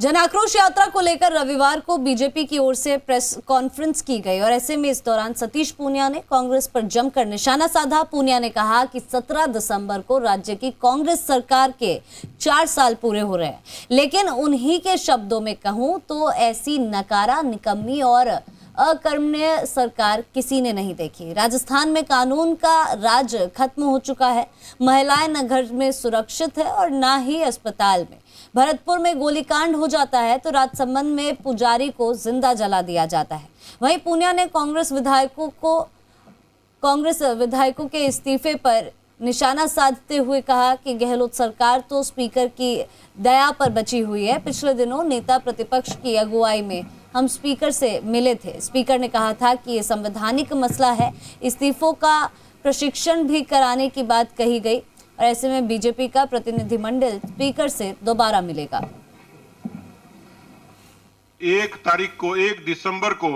जन आक्रोश यात्रा को लेकर रविवार को बीजेपी की ओर से प्रेस कॉन्फ्रेंस की गई और ऐसे में इस दौरान सतीश पूनिया ने कांग्रेस पर जमकर निशाना साधा। पूनिया ने कहा कि 17 दिसंबर को राज्य की कांग्रेस सरकार के 4 साल पूरे हो रहे हैं, लेकिन उन्हीं के शब्दों में कहूं तो ऐसी नकारा, निकम्मी और अकर्मण्य सरकार किसी ने नहीं देखी। राजस्थान में कानून का राज खत्म हो चुका है। महिलाएं न घर में सुरक्षित है और न ही अस्पताल में। भरतपुर में गोलीकांड हो जाता है तो राजसमंद में पुजारी को जिंदा जला दिया जाता है। वहीं पूनिया ने कांग्रेस विधायकों के इस्तीफे पर निशाना साधते हुए कहा कि गहलोत सरकार तो स्पीकर की दया पर बची हुई है। पिछले दिनों नेता प्रतिपक्ष की अगुवाई में हम स्पीकर से मिले थे। स्पीकर ने कहा था कि ये संवैधानिक मसला है। इस्तीफों का प्रशिक्षण भी कराने की बात कही गई और ऐसे में बीजेपी का प्रतिनिधिमंडल स्पीकर से दोबारा मिलेगा। 1 दिसंबर को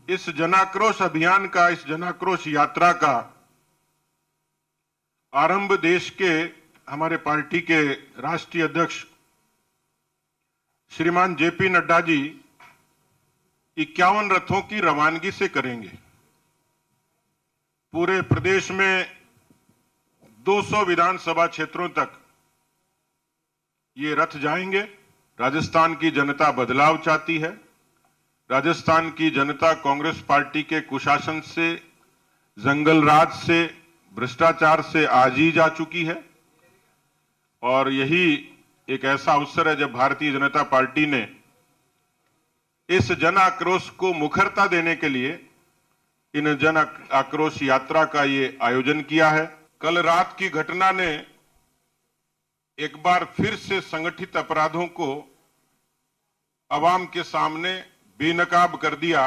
इस जनाक्रोश अभियान का, इस जनाक्रोश यात्रा का आरंभ देश के हमारे पार्टी के राष्ट्रीय अध्यक्ष श्रीमान जेपी नड्डा जी 51 रथों की रवानगी से करेंगे। पूरे प्रदेश में 200 विधानसभा क्षेत्रों तक ये रथ जाएंगे। राजस्थान की जनता बदलाव चाहती है। राजस्थान की जनता कांग्रेस पार्टी के कुशासन से, जंगल राज से, भ्रष्टाचार से आजी जा चुकी है और यही एक ऐसा अवसर है जब भारतीय जनता पार्टी ने इस जन आक्रोश को मुखरता देने के लिए इन जन आक्रोश यात्रा का ये आयोजन किया है। कल रात की घटना ने एक बार फिर से संगठित अपराधों को अवाम के सामने बेनकाब कर दिया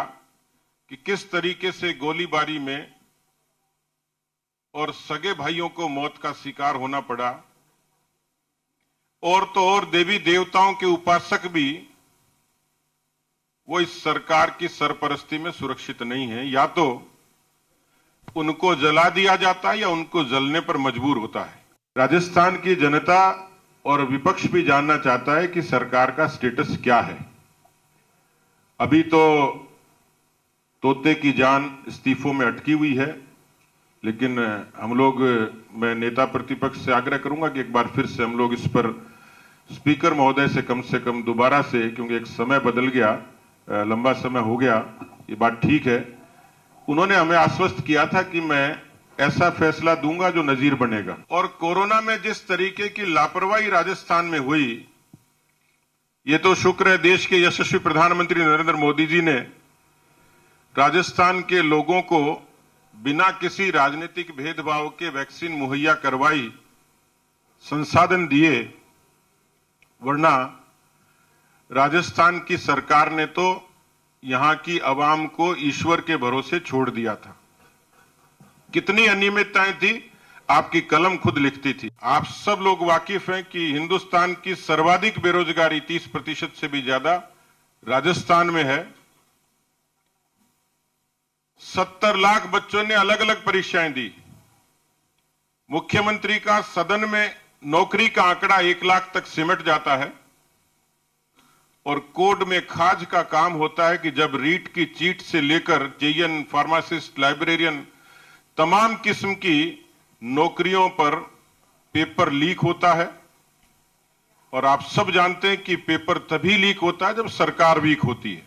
कि किस तरीके से गोलीबारी में और सगे भाइयों को मौत का शिकार होना पड़ा। और तो और देवी देवताओं के उपासक भी वो इस सरकार की सरपरस्ती में सुरक्षित नहीं है। या तो उनको जला दिया जाता है या उनको जलने पर मजबूर होता है। राजस्थान की जनता और विपक्ष भी जानना चाहता है कि सरकार का स्टेटस क्या है। अभी तो तोते की जान इस्तीफों में अटकी हुई है, लेकिन मैं नेता प्रतिपक्ष से आग्रह करूंगा कि एक बार फिर से हम लोग इस पर स्पीकर महोदय से कम दोबारा से, क्योंकि एक समय बदल गया, लंबा समय हो गया, ये बात ठीक है। उन्होंने हमें आश्वस्त किया था कि मैं ऐसा फैसला दूंगा जो नजीर बनेगा। और कोरोना में जिस तरीके की लापरवाही राजस्थान में हुई, ये तो शुक्र है देश के यशस्वी प्रधानमंत्री नरेंद्र मोदी जी ने राजस्थान के लोगों को बिना किसी राजनीतिक भेदभाव के वैक्सीन मुहैया करवाई, संसाधन दिए, वरना राजस्थान की सरकार ने तो यहां की आवाम को ईश्वर के भरोसे छोड़ दिया था। कितनी अनियमितताएं थी, आपकी कलम खुद लिखती थी। आप सब लोग वाकिफ हैं कि हिंदुस्तान की सर्वाधिक बेरोजगारी 30% से भी ज्यादा राजस्थान में है। 70 लाख बच्चों ने अलग अलग परीक्षाएं दी। मुख्यमंत्री का सदन में नौकरी का आंकड़ा 1 लाख तक सिमट जाता है और कोर्ट में खाज का काम होता है कि जब रीट की चीट से लेकर जेईएन, फार्मासिस्ट, लाइब्रेरियन, तमाम किस्म की नौकरियों पर पेपर लीक होता है। और आप सब जानते हैं कि पेपर तभी लीक होता है जब सरकार वीक होती है।